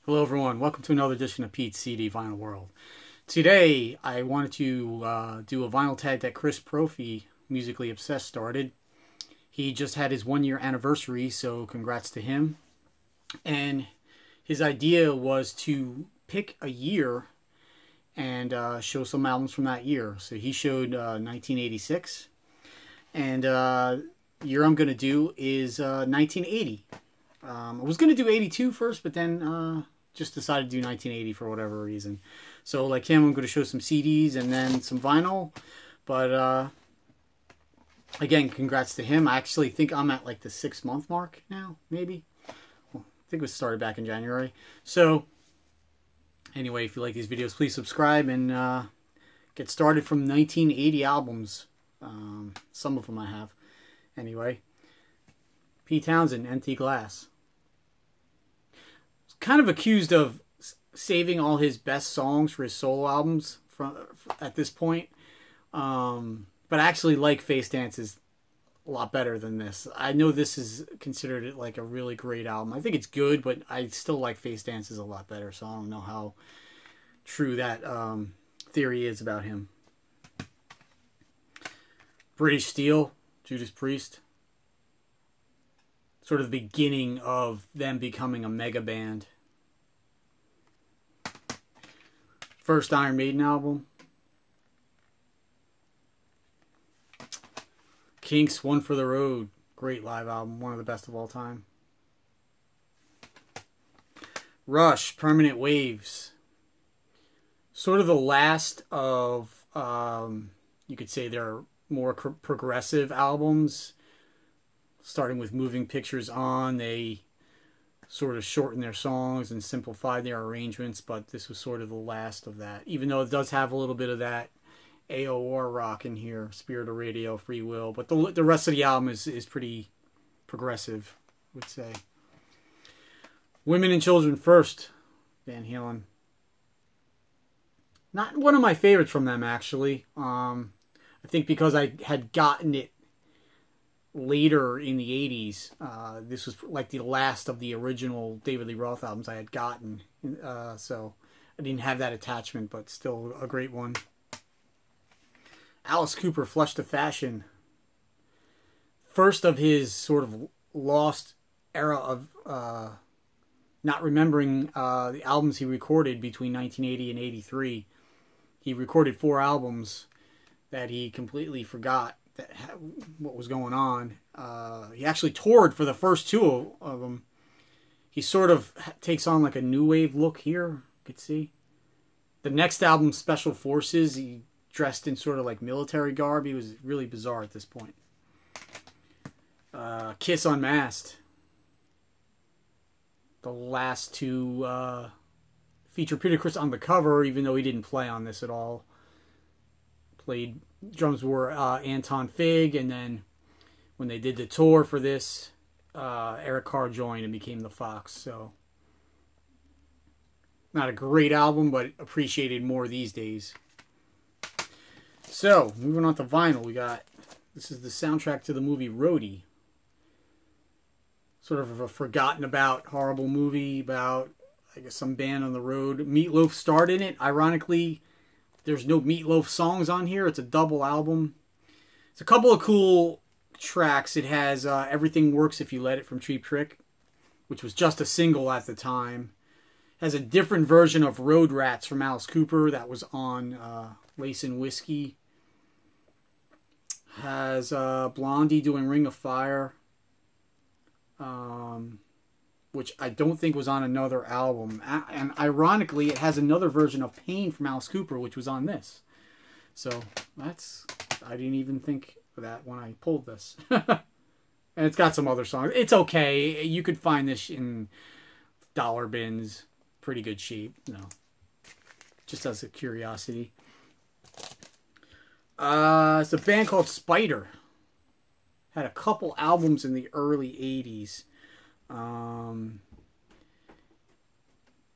Hello everyone, welcome to another edition of Pete's CD Vinyl World. Today I wanted to do a vinyl tag that Chris Propfe, Musically Obsessed, started. He just had his 1 year anniversary, so congrats to him. And his idea was to pick a year and show some albums from that year. So he showed 1986, and year I'm going to do is 1980. I was going to do 82 first, but then just decided to do 1980 for whatever reason. So like him, I'm going to show some CDs and then some vinyl. But again, congrats to him. I actually think I'm at like the 6-month mark now, maybe. Well, I think it was started back in January. So anyway, if you like these videos, please subscribe and get started from 1980 albums. Some of them I have. Anyway, Pete Townsend, Empty Glass. Kind of accused of saving all his best songs for his solo albums at this point. But I actually like Face Dances a lot better than this. I know this is considered like a really great album. I think it's good, but I still like Face Dances a lot better. So I don't know how true that theory is about him. British Steel, Judas Priest. Sort of the beginning of them becoming a mega band. First Iron Maiden album. Kinks, One for the Road. Great live album. One of the best of all time. Rush, Permanent Waves. Sort of the last of, you could say, their more progressive albums. Starting with Moving Pictures On, they sort of shortened their songs and simplified their arrangements, but this was sort of the last of that. Even though it does have a little bit of that AOR rock in here, Spirit of Radio, Free Will, but the rest of the album is pretty progressive, I would say. Women and Children First, Van Halen. Not one of my favorites from them, actually. I think because I had gotten it later in the 80s. This was like the last of the original David Lee Roth albums I had gotten. So I didn't have that attachment, but still a great one. Alice Cooper, Flush to Fashion. First of his sort of lost era of not remembering the albums he recorded between 1980 and 83. He recorded 4 albums that he completely forgot what was going on. He actually toured for the first 2 of them. He sort of takes on like a new wave look here, you could see. The next album, Special Forces, he dressed in sort of like military garb. He was really bizarre at this point. Kiss Unmasked. The last 2 feature Peter Criss on the cover, even though he didn't play on this at all. Drums were Anton Fig, and then when they did the tour for this, Eric Carr joined and became the Fox. So not a great album, but appreciated more these days. So moving on to vinyl, this is the soundtrack to the movie Roadie. Sort of a forgotten about horrible movie about, I guess, some band on the road. Meatloaf starred in it. Ironically, there's no Meatloaf songs on here. It's a double album. It's a couple of cool tracks. It has Everything Works If You Let It from Cheap Trick, which was just a single at the time. It has a different version of Road Rats from Alice Cooper that was on Lace and Whiskey. Has Blondie doing Ring of Fire, which I don't think was on another album. And ironically, it has another version of Pain from Alice Cooper, which was on this. So I didn't even think of that when I pulled this. And it's got some other songs. It's okay. You could find this in dollar bins. Pretty good shape. Just as a curiosity. It's a band called Spider. Had a couple albums in the early 80s.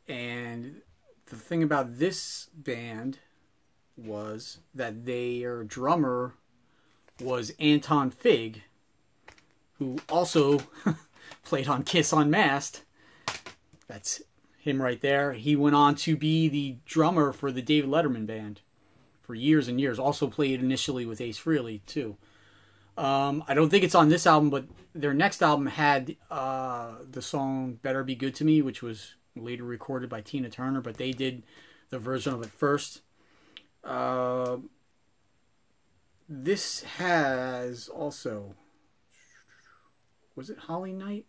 And the thing about this band was that their drummer was Anton Fig, who also played on Kiss Unmasked. That's him right there. He went on to be the drummer for the David Letterman band for years and years. Also played initially with Ace Frehley too. I don't think it's on this album, but their next album had the song Better Be Good to Me, which was later recorded by Tina Turner, but they did the version of it first. This has also... Was it Holly Knight?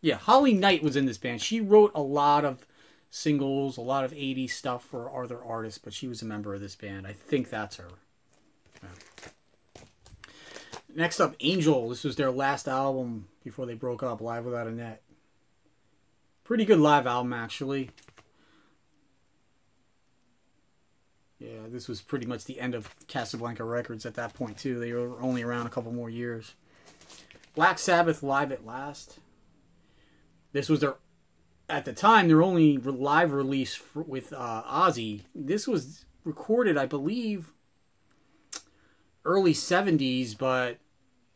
Yeah, Holly Knight was in this band. She wrote a lot of singles, a lot of 80s stuff for other artists, but she was a member of this band. I think that's her. Yeah. Next up, Angel. This was their last album before they broke up, Live Without a Net. Pretty good live album, actually. Yeah, this was pretty much the end of Casablanca Records at that point, too. They were only around a couple more years. Black Sabbath, Live at Last. This was their, at the time, their only live release with Ozzy. This was recorded, I believe, early 70s, but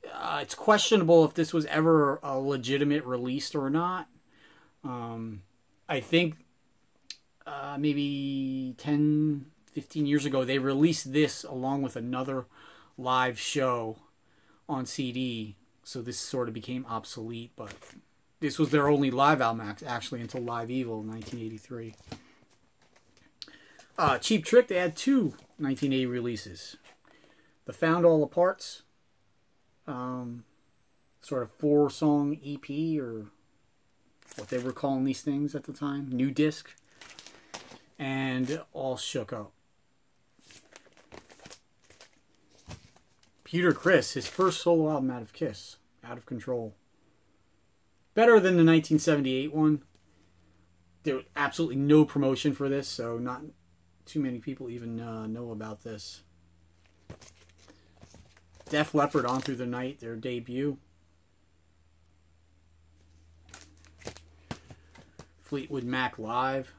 it's questionable if this was ever a legitimate release or not. I think maybe 10, 15 years ago, they released this along with another live show on CD. So this sort of became obsolete, but this was their only live album actually until Live Evil in 1983. Cheap Trick, they had two 1980 releases. The Found All the Parts, sort of 4-song EP, or what they were calling these things at the time, new disc, and All Shook Up. Peter Criss, his first solo album out of Kiss, Out of Control. Better than the 1978 one. There was absolutely no promotion for this, so not too many people even know about this. Def Leppard, On Through the Night, their debut. Fleetwood Mac Live.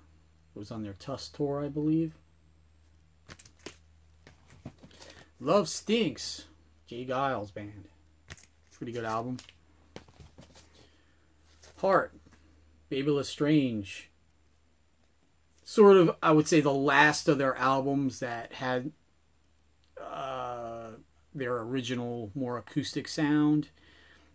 It was on their Tusk tour, I believe. Love Stinks, Jay Giles Band. Pretty good album. Heart, Babyless Strange. Sort of, I would say, the last of their albums that had their original, more acoustic sound.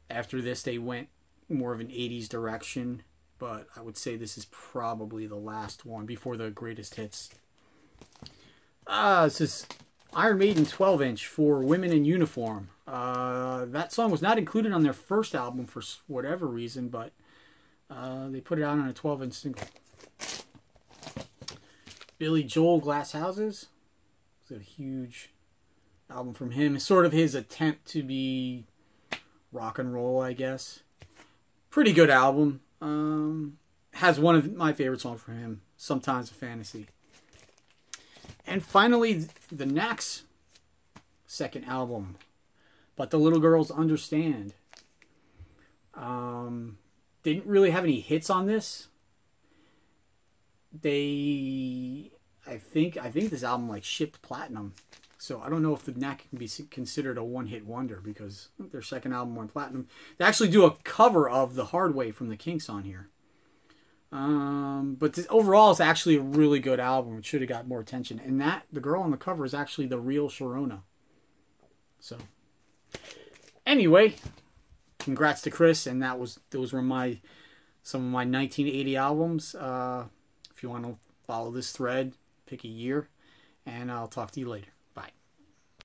After this, they went more of an 80s direction. But I would say this is probably the last one before the greatest hits. This is Iron Maiden 12-inch for Women in Uniform. That song was not included on their first album for whatever reason, but they put it out on a 12-inch single. Billy Joel, Glass Houses. It's a huge album from him. It's sort of his attempt to be rock and roll, I guess. Pretty good album. Has one of my favorite songs from him, Sometimes a Fantasy. And finally, the Knack's second album, But the Little Girls Understand. Didn't really have any hits on this. I think this album like shipped platinum. So I don't know if the Knack can be considered a one-hit wonder because their second album went platinum. They actually do a cover of The Hard Way from the Kinks on here. But overall, it's actually a really good album. It should have got more attention. And the girl on the cover is actually the real Sharona. So, anyway, congrats to Chris. And those were some of my 1980 albums. If you want to follow this thread, pick a year, and I'll talk to you later.